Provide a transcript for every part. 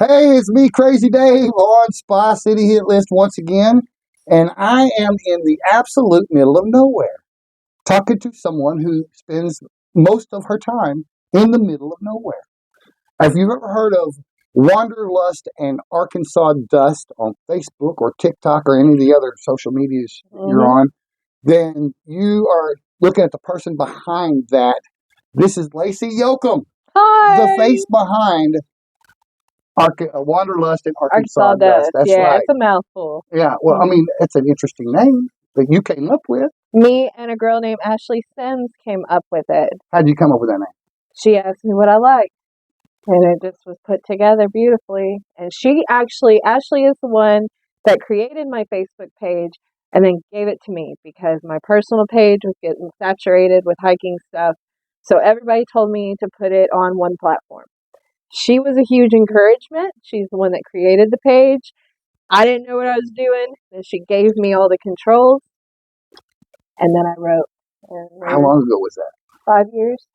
Hey, it's me, Crazy Dave, on Spa City Hit List once again, and I am in the absolute middle of nowhere, talking to someone who spends most of her time in the middle of nowhere. If you've ever heard of Wanderlust and Arkansas Dust on Facebook or TikTok or any of the other social medias you're on, then you are looking at the person behind that. This is Lacey Yokum, Hi. the face behind Wanderlust and Arkansas Dust. That's yeah, right. It's a mouthful. Yeah, well, I mean, it's an interesting name that you came up with. Me and a girl named Ashley Sims came up with it. How'd you come up with that name? She asked me what I liked, and it just was put together beautifully. And Ashley is the one that created my Facebook page and then gave it to me because my personal page was getting saturated with hiking stuff. So everybody told me to put it on one platform. She was a huge encouragement. She's the one that created the page. I didn't know what I was doing. Then she gave me all the controls. And then I wrote. How long ago was that? 5 years.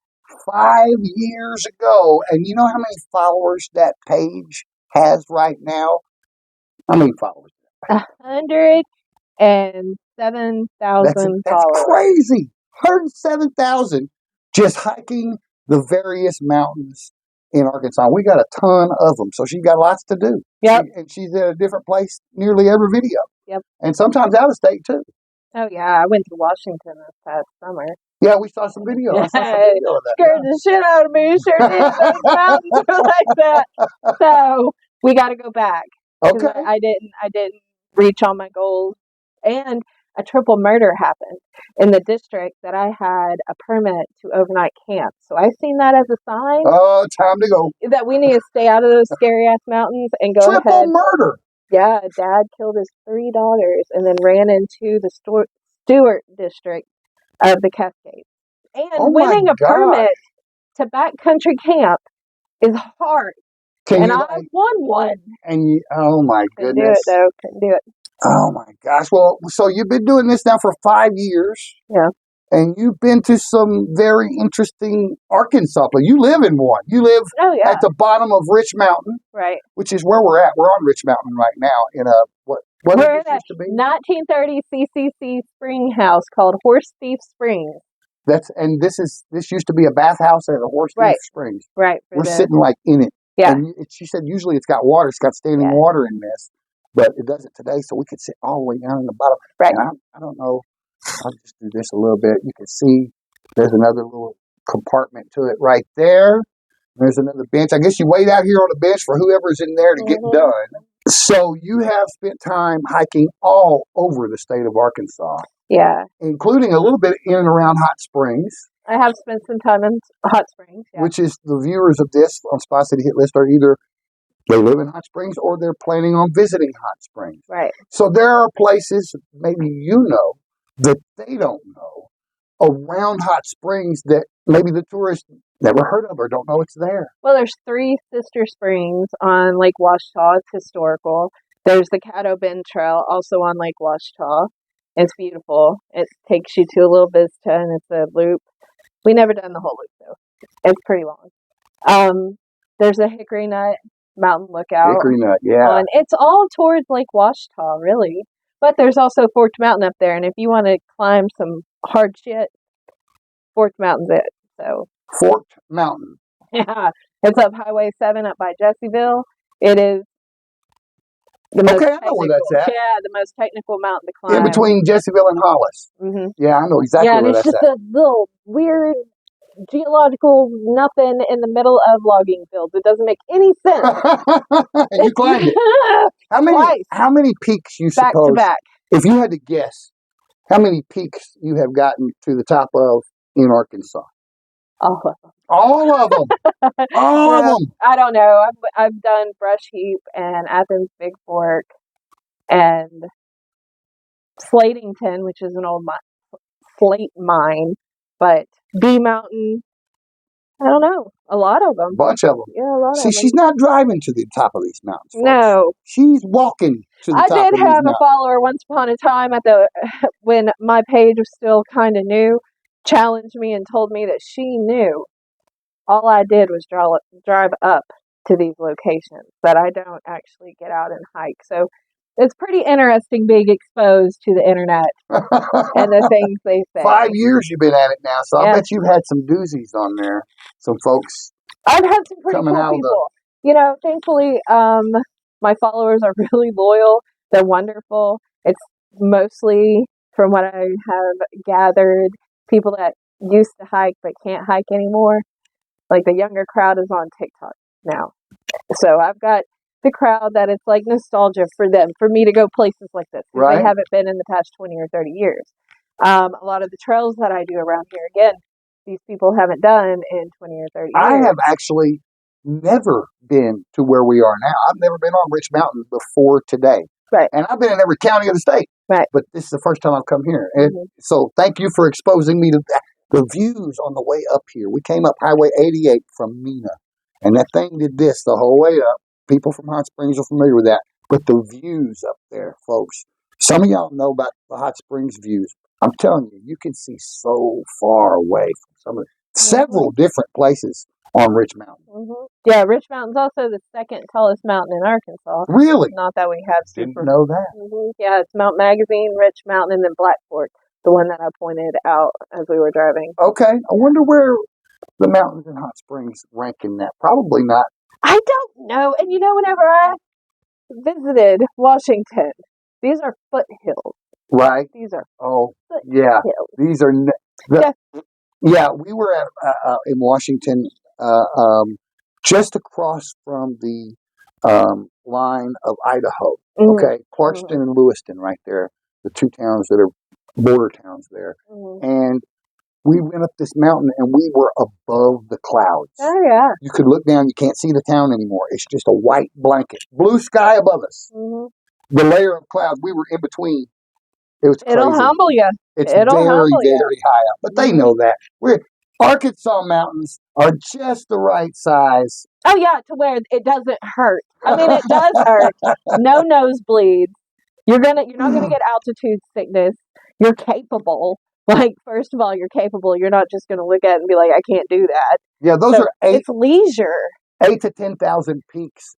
5 years ago. And you know how many followers that page has right now? How many followers? 107,000 followers. That's crazy. 107,000 just hiking the various mountains in Arkansas. We got a ton of them, so she's got lots to do. Yep. And she's at a different place nearly every video. Yep. And sometimes out of state, too. Oh, yeah. I went to Washington this past summer. Yeah, we saw some video. I saw some video of that. Scared the shit out of me. Sure did. Those mountains are like that. So we got to go back. Okay. I didn't reach all my goals. And a triple murder happened in the district that I had a permit to overnight camp. So I seen that as a sign. Oh, time to go. That we need to stay out of those scary ass mountains and go ahead. Triple murder. Yeah, Dad killed his 3 daughters and then ran into the Stewart district of the Cascades. And winning a permit to backcountry camp is hard. I won one. And oh my goodness. Couldn't do it though. Couldn't do it. Oh my gosh. Well, so you've been doing this now for 5 years. Yeah. And you've been to some very interesting Arkansas places. You live in one. You live at the bottom of Rich Mountain. Right. Which is where we're at. We're on Rich Mountain right now in a, what we're in a 1930 CCC spring house called Horse Thief Springs. This used to be a bathhouse at a Horse Thief Springs. Right. We're sitting like in it. Yeah. And she said usually it's got water. It's got standing water in this. But it doesn't today, so we could sit all the way down in the bottom. Right. And I don't know. I'll just do this a little bit. You can see there's another little compartment to it right there. There's another bench. I guess you wait out here on the bench for whoever's in there to get done. So you have spent time hiking all over the state of Arkansas. Yeah. Including a little bit in and around Hot Springs. I have spent some time in Hot Springs. Yeah. Which is the viewers of this on Spa City Hit List are either they live in Hot Springs or they're planning on visiting Hot Springs. Right. So there are places maybe you know that they don't know around Hot Springs that maybe the tourists never heard of or don't know it's there. Well, there's 3 sister springs on Lake Washita. It's historical. There's the Caddo Bend Trail, also on Lake Washita. It's beautiful. It takes you to a little vista, and it's a loop. We never done the whole loop, though. It's pretty long. There's a Hickory Nut Mountain Lookout. Hickory Nut, yeah. It's all towards Lake Washita, really. But there's also Forked Mountain up there, and if you want to climb some hard shit, Forked Mountain's it. So Forked Mountain. Yeah, it's up Highway 7 up by Jessieville. It is the most I know where that's at. Yeah, the most technical mountain to climb. In between Jessieville and Hollis. Mm-hmm. Yeah, I know exactly where that's at. Yeah, it's just a little weird geological nothing in the middle of logging fields. It doesn't make any sense. And you climbed it. How many peaks you back suppose? To back. If you had to guess, how many peaks you have gotten to the top of in Arkansas? All of them. All of them. All of them. I don't know. I've done Brush Heap and Athens Big Fork and Slatington, which is an old slate mine, but B Mountain. I don't know. A lot of them. Bunch of them. Yeah, a lot of them. See, she's not driving to the top of these mountains. Folks. No. She's walking to the top of these mountains. I did have a follower once upon a time when my page was still kind of new, challenged me and told me that she knew all I did was drive up to these locations that I don't actually get out and hike. So it's pretty interesting being exposed to the internet and the things they say. 5 years you've been at it now, so I Yeah. bet you've had some doozies on there. Some folks I've had some pretty coming cool out of people. You know, thankfully, my followers are really loyal. They're wonderful. It's mostly, from what I have gathered, people that used to hike but can't hike anymore. Like the younger crowd is on TikTok now. So I've got the crowd that it's like nostalgia for them, for me to go places like this. Because Right. they haven't been in the past 20 or 30 years. A lot of the trails that I do around here, again, these people haven't done in 20 or 30 years. I have actually never been to where we are now. I've never been on Rich Mountain before today. Right. And I've been in every county of the state. Right. But this is the first time I've come here. And so thank you for exposing me to that. The views on the way up here. We came up Highway 88 from Mena. And that thing did this the whole way up. People from Hot Springs are familiar with that. But the views up there, folks. Some of y'all know about the Hot Springs views. I'm telling you, you can see so far away from some of several different places on Rich Mountain. Yeah, Rich Mountain's also the second tallest mountain in Arkansas. Really? Not that we have super. Didn't know that. Yeah, it's Mount Magazine, Rich Mountain, and then Black Fork, the one that I pointed out as we were driving. Okay. I wonder where the mountains in Hot Springs rank in that. Probably not. I don't know. And you know, whenever I visited Washington, these are foothills. Right. These are yeah. hills. These are yeah. We were at in Washington, just across from the line of Idaho. Okay, Clarkston and Lewiston, right there, the two towns that are border towns there. And we went up this mountain, and we were above the clouds. Oh yeah. You could look down, you can't see the town anymore. It's just a white blanket, blue sky above us. The layer of clouds, we were in between. It was crazy. It'll humble you. It's very, very high up. But they know that. Arkansas mountains are just the right size. Oh, yeah, to where it doesn't hurt. I mean, it does hurt. No nosebleeds. You're not gonna get altitude sickness. You're capable. Like, first of all, you're capable. You're not just gonna look at it and be like, I can't do that. Yeah, those are it's leisure. 8,000 to 10,000 peaks.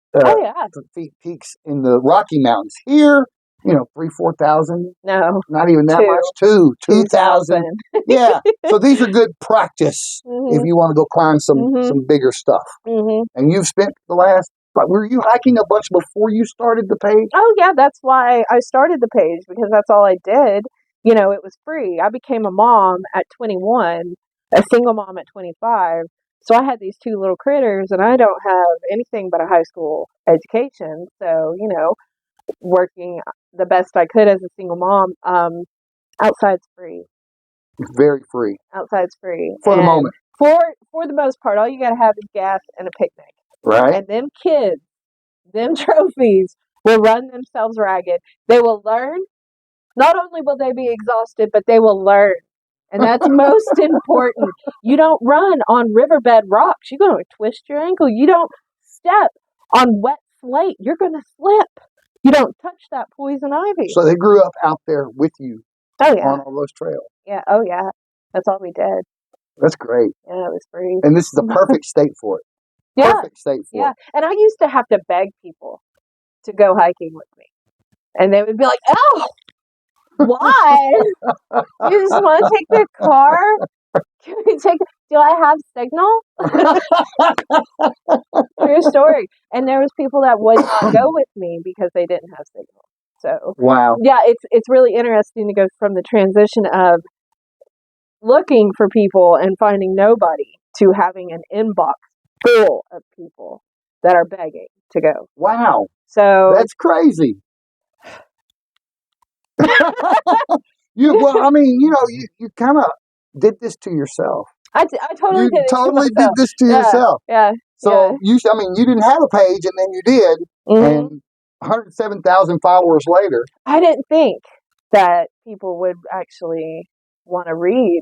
Peaks in the Rocky Mountains. Here, 3,000, 4,000. No, not even that much. 2,000. Yeah. So these are good practice if you want to go climb some bigger stuff. And you've spent the last. Were you hiking a bunch before you started the page? Oh yeah, that's why I started the page, because that's all I did. It was free. I became a mom at 21, a single mom at 25. So I had these two little critters, and I don't have anything but a high school education. So, working the best I could as a single mom, outside's free. Very free. Outside's free. For the moment. For the most part, all you got to have is gas and a picnic. Right. And them kids, them trophies will run themselves ragged. They will learn. Not only will they be exhausted, but they will learn. And that's most important. You don't run on riverbed rocks. You're going to twist your ankle. You don't step on wet slate. You're going to slip. You don't touch that poison ivy. So they grew up out there with you on all those trails. Yeah. Oh, yeah. That's all we did. That's great. Yeah, it was free. And this is the perfect state for it. Yeah. Perfect state for it. And I used to have to beg people to go hiking with me. And they would be like, oh, why? You just want to take the car? Can we do I have signal? True story. And there was people that would not go with me because they didn't have signal. So wow. Yeah, it's really interesting to go from the transition of looking for people and finding nobody to having an inbox full of people that are begging to go. Wow. So that's crazy. You kind of did this to yourself. I totally did. Did this to yourself. Yeah. So you didn't have a page, and then you did, and 107,000 followers later. I didn't think that people would actually want to read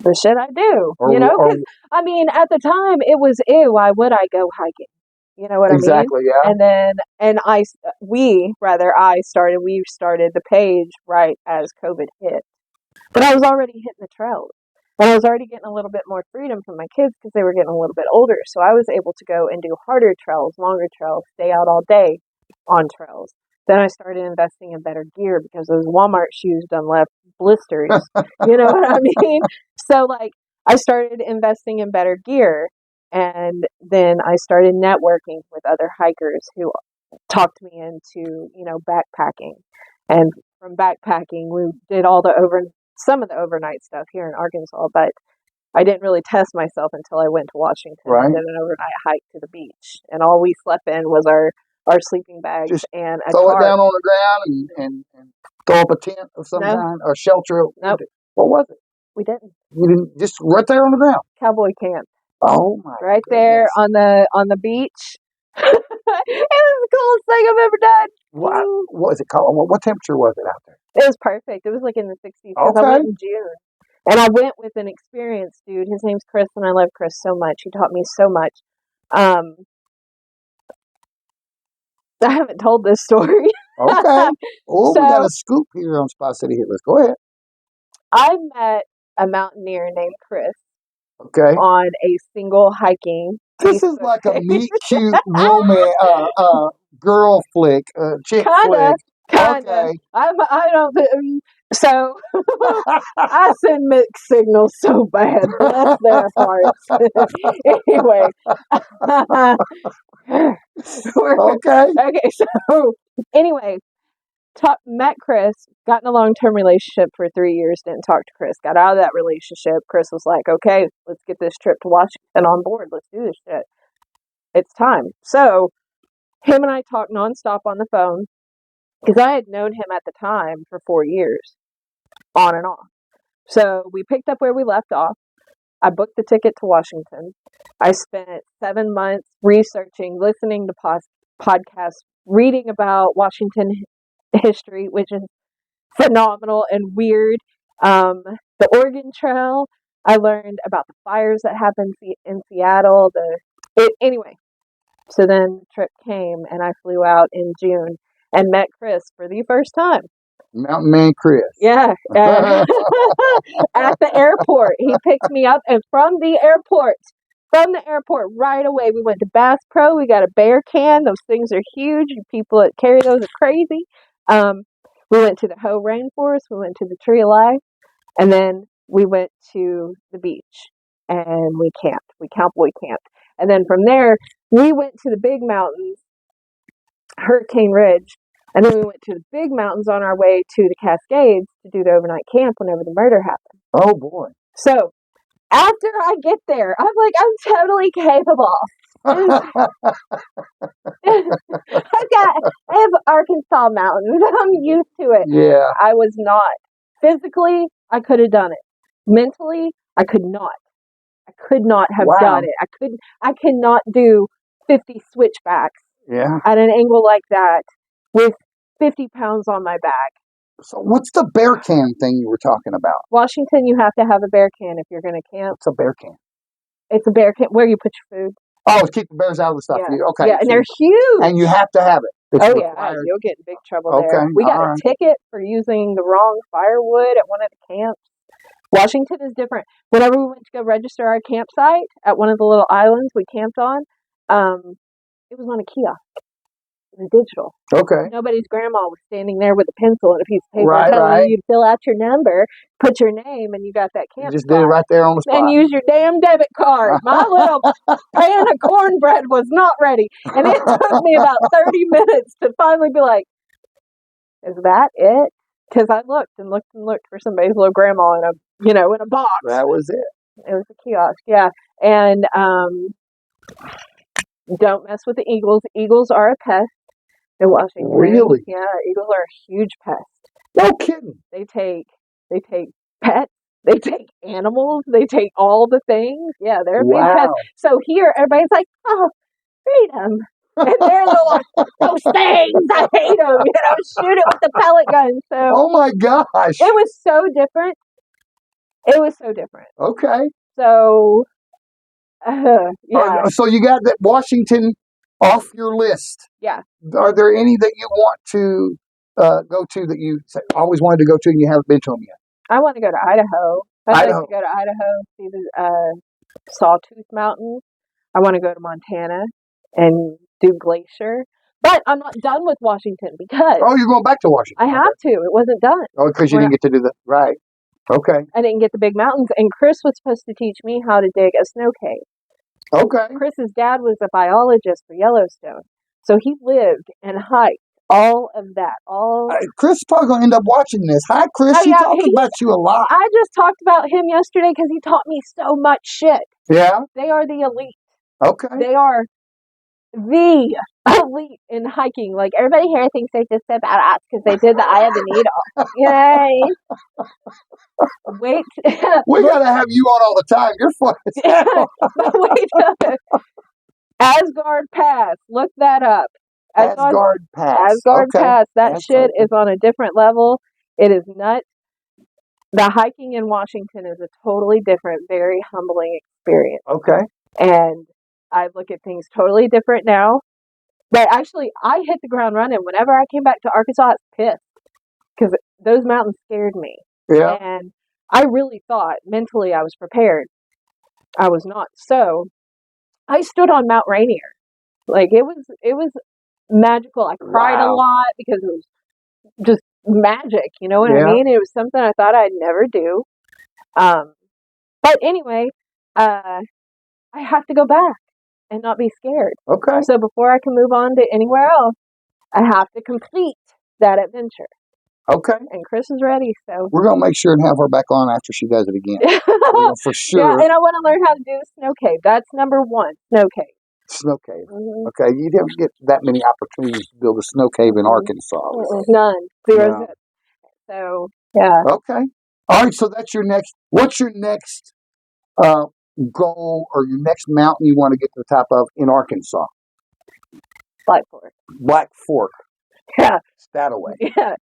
the shit I do. Because at the time it was, ew, why would I go hiking? You know what I mean? Exactly, yeah. And then, we started the page right as COVID hit. But I was already hitting the trails. And I was already getting a little bit more freedom from my kids because they were getting a little bit older. So I was able to go and do harder trails, longer trails, stay out all day on trails. Then I started investing in better gear because those Walmart shoes done left blisters. You know what I mean? So, like, I started investing in better gear. And then I started networking with other hikers who talked me into, backpacking. And from backpacking, we did some of the overnight stuff here in Arkansas, but I didn't really test myself until I went to Washington and did an overnight hike to the beach. And all we slept in was our sleeping bags Just and a throw tarp. it down on the ground and throw up a tent of some kind or shelter. Nope. What was it? We didn't. You didn't, just right there on the ground. Cowboy camp. Oh my! Right goodness. there on the beach. It was the coolest thing I've ever done. What was it called? What temperature was it out there? It was perfect. It was like in the 60s because I went in June. And I went with an experienced dude. His name's Chris, and I love Chris so much. He taught me so much. I haven't told this story. Okay. Oh, we got a scoop here on Spot City Hit List. Go ahead. I met a mountaineer named Chris. Okay. On a single hiking. This is like a meet cute romance, girl flick, chick flick. Kinda. Okay. I don't. So I send mixed signals so bad. Bless their hearts. Anyway. Okay. So anyway, met Chris, got in a long-term relationship for 3 years, didn't talk to Chris, got out of that relationship. Chris was like, okay, let's get this trip to Washington on board. Let's do this shit. It's time. So him and I talked nonstop on the phone because I had known him at the time for 4 years, on and off. So we picked up where we left off. I booked the ticket to Washington. I spent 7 months researching, listening to podcasts, reading about Washington history, which is phenomenal and weird. The Oregon Trail, I learned about the fires that happened in Seattle. Anyway, so then the trip came, and I flew out in June and met Chris for the first time. Mountain Man Chris. Yeah. At the airport. He picked me up, and from the airport right away, we went to Bass Pro. We got a bear can. Those things are huge. People that carry those are crazy. We went to the Hoh Rainforest. We went to the Tree of Life. And then we went to the beach. And we camped. We cowboy camped. And then from there, we went to the big mountains, Hurricane Ridge. And then we went to the big mountains on our way to the Cascades to do the overnight camp whenever the murder happened. Oh, boy. So after I get there, I'm like, I'm totally capable. I have Arkansas mountains. I'm used to it. Yeah. I was not. Physically, I could have done it. Mentally, I could not. I could not have done it. I cannot do 50 switchbacks at an angle like that with 50 pounds on my back. So what's the bear can thing you were talking about? Washington, you have to have a bear can if you're going to camp. What's a bear can? It's a bear can where you put your food. Oh, keep the bears out of the stuff. Yeah. Okay. Yeah, and they're huge. And you have to have it. It's required. You'll get in big trouble there. We got a ticket for using the wrong firewood at one of the camps. Washington is different. Whenever we went to go register our campsite at one of the little islands we camped on, it was on a kiosk. It was digital. Okay. Nobody's grandma was standing there with a pencil and a piece of paper telling you to fill out your number, put your name, and you got that camp. You just did it right there on the spot. And use your damn debit card. My little pan of cornbread was not ready. And it took me about 30 minutes to finally be like, is that it? Because I looked and looked and looked for somebody's little grandma in a box. That was it. It was a kiosk, yeah. And don't mess with the eagles. Eagles are a pest in Washington. Really? Yeah, eagles are a huge pest. No kidding. They take pets. They take animals. They take all the things. Yeah, they're a big pest. So here, everybody's like, oh, freedom. And they're like, those things, I hate them. Shoot it with the pellet gun. So, oh my gosh. It was so different. Okay. So, yeah. So you got that Washington off your list. Yeah. Are there any that you want to go to that you always wanted to go to and you haven't been to them yet? I want to go to Idaho. I'd like Idaho. to go to Idaho, see the Sawtooth Mountain. I want to go to Montana and do Glacier. But I'm not done with Washington because Oh, you're going back to Washington. I have to. It wasn't done. Oh, because you didn't get to do that. Right. Okay. I didn't get the big mountains. And Chris was supposed to teach me how to dig a snow cave. Okay. Chris's dad was a biologist for Yellowstone. So he lived and hiked all of that. Chris is probably going to end up watching this. Hi, Chris. Oh, He yeah, talks about you a lot. I just talked about him yesterday because he taught me so much shit. Yeah. They are the elite. Okay. They are the elite in hiking. Like, everybody here thinks they just said badass because they did the Eye of the Needle. Yay. Wait. We got to have you on all the time. You're fun as hell. But wait. Asgard Pass. Look that up. Asgard Pass. Asgard Okay. Pass. That That's shit okay. is on a different level. It is nuts. The hiking in Washington is a totally different, very humbling experience. Okay. And I look at things totally different now. But actually, I hit the ground running. Whenever I came back to Arkansas, I was pissed because those mountains scared me. Yeah. And I really thought mentally I was prepared. I was not. So I stood on Mount Rainier. Like, it was magical. I cried a lot because it was just magic. You know what I mean? It was something I thought I'd never do. But anyway, I have to go back and not be scared. Okay. So before I can move on to anywhere else, I have to complete that adventure. Okay. And Chris is ready, so we're going to make sure and have her back on after she does it again. For sure. Yeah, and I want to learn how to do the snow cave. That's number one, snow cave. Snow cave. Mm-hmm. Okay, you don't get that many opportunities to build a snow cave in Arkansas. None. Zero. No. So, yeah. Okay. All right, so that's your next, what's your next goal or your next mountain you want to get to the top of in Arkansas? Black Fork. Black Fork. Yeah. Stataway. Yeah.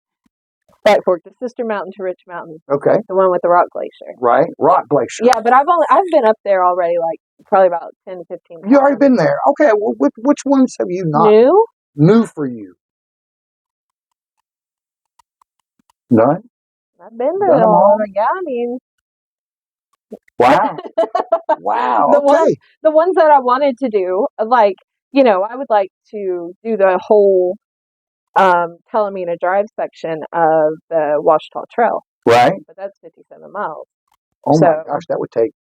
Black Fork, the sister mountain to Rich Mountain. Okay. The one with the rock glacier. Right. Rock glacier. Yeah, but I've been up there already, like probably about 10 to 15 times. You already been there. Okay. Well, which ones have you not? New? New for you. None? I've been to them all. Yeah, I mean. Wow. Wow. Okay. The ones that I wanted to do, like, you know, I would like to do the whole Talamina Drive section of the Washita Trail. Right. But that's 57 miles. Oh my gosh, that would take.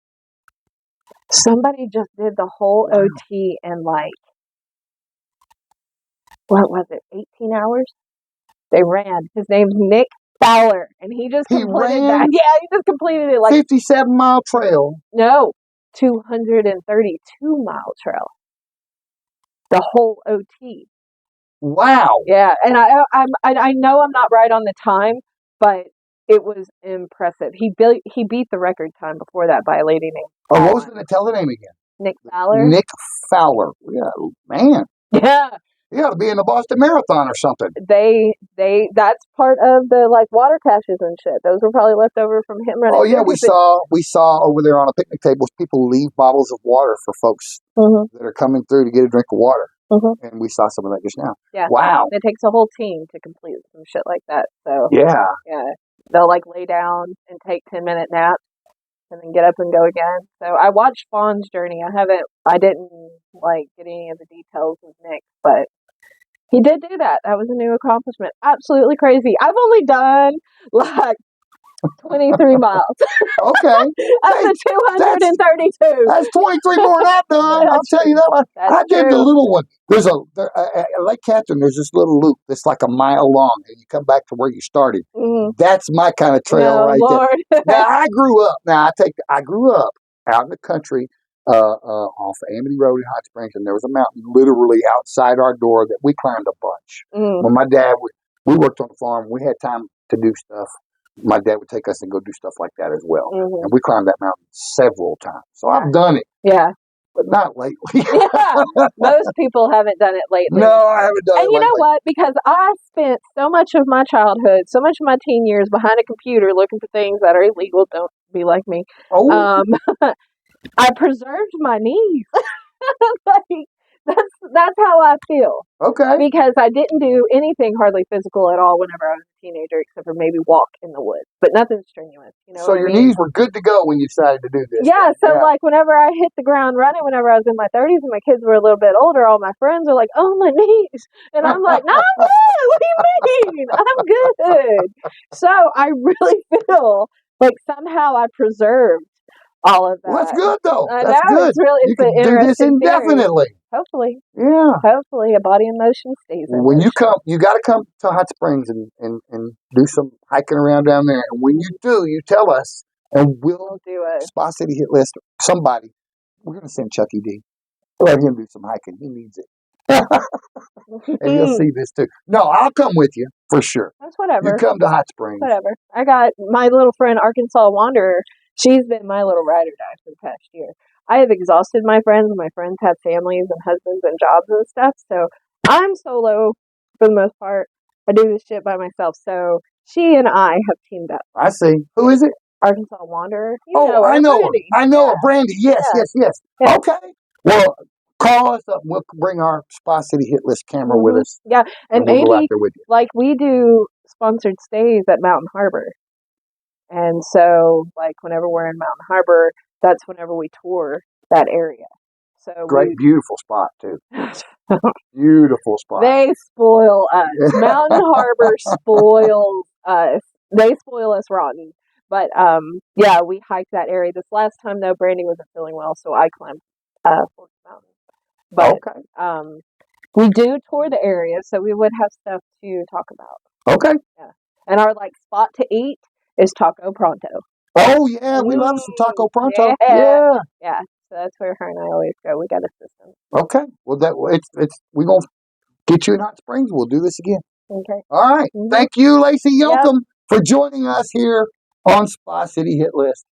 Somebody just did the whole OT in like, what was it, 18 hours? They ran. His name's Nick Fowler, and he just completed that. Yeah, he just completed it like 57-mile trail. No, 232-mile trail. The whole OT. Wow. Yeah, and I know I'm not right on the time, but it was impressive. He beat the record time before that by a lady named. Oh, what was it? Tell the name again. Nick Fowler. Nick Fowler. Yeah, man. Yeah. He ought to be in the Boston Marathon or something. That's part of the like water caches and shit. Those were probably left over from him running. Oh yeah, we saw over there on the picnic tables people leave bottles of water for folks that are coming through to get a drink of water. And we saw some of that just now. Yeah. Wow. It takes a whole team to complete some shit like that. So yeah. They'll like lay down and take 10-minute naps and then get up and go again. So I watched Fawn's journey. I didn't like get any of the details with Nick, but he did do that. That was a new accomplishment. Absolutely crazy. I've only done like 23 miles. Okay. That's a 232. That's 23 more than I've done. I'll tell you that one. I did the little one. There's at Lake Catherine, there's this little loop that's like a mile long, and you come back to where you started. That's my kind of trail there. Now, I grew up. I grew up out in the country off Amity Road in Hot Springs, and there was a mountain literally outside our door that we climbed a bunch. When my dad, we worked on the farm, we had time to do stuff. My dad would take us and go do stuff like that as well. And we climbed that mountain several times. So I've done it. Yeah. But not lately. Most people haven't done it lately. No, I haven't done it lately. And you know what? Because I spent so much of my childhood, so much of my teen years behind a computer looking for things that are illegal. Don't be like me. I preserved my knees. That's how I feel. Okay. Because I didn't do anything hardly physical at all whenever I was a teenager, except for maybe walk in the woods, but nothing strenuous. You know So what your I mean? knees were good to go when you decided to do this. Yeah. So like whenever I hit the ground running, whenever I was in my 30s and my kids were a little bit older, all my friends are like, "Oh, my knees," and I'm like, "No, I'm good. What do you mean? I'm good." So I really feel like somehow I preserved all of that. Well, that's good though. I That's know good. it's You an can do this interesting theory. indefinitely. Hopefully. Yeah. Hopefully, a body in motion stays in When motion. you come, you got to come to Hot Springs and do some hiking around down there. And when you do, you tell us, and we'll do it. Spa City Hit List. Somebody, we're going to send Chucky D. Let him do some hiking. He needs it. And he'll see this too. No, I'll come with you for sure. That's whatever. You come to Hot Springs. Whatever. I got my little friend Arkansas Wanderer. She's been my little ride or die for the past year. I have exhausted my friends. My friends have families and husbands and jobs and stuff. So I'm solo for the most part. I do this shit by myself. So she and I have teamed up. I see. Who is it? Arkansas Wanderer. I know Brandy. her. I know her. Brandy. Yes. Okay. Well, call us up. We'll bring our Spa City Hit List camera with us. Yeah, and we'll maybe go out there with you. like we do sponsored stays at Mountain Harbor. And so, like, whenever we're in Mountain Harbor, that's whenever we tour that area. So beautiful spot, too. Beautiful spot. They spoil us. Mountain Harbor spoils us. They spoil us rotten. But, yeah, we hiked that area. This last time, though, Brandy wasn't feeling well, so I climbed Forks Mountain. But we do tour the area, so we would have stuff to talk about. Okay. Yeah. And our, like, spot to eat is Taco Pronto. Oh, yeah, we love some Taco Pronto. Yeah. Yeah, so that's where her and I always go. We got a system. Okay. Well, we're going to get you in Hot Springs. We'll do this again. Okay. All right. Thank you, Lacey Yokum, for joining us here on Spa City Hit List.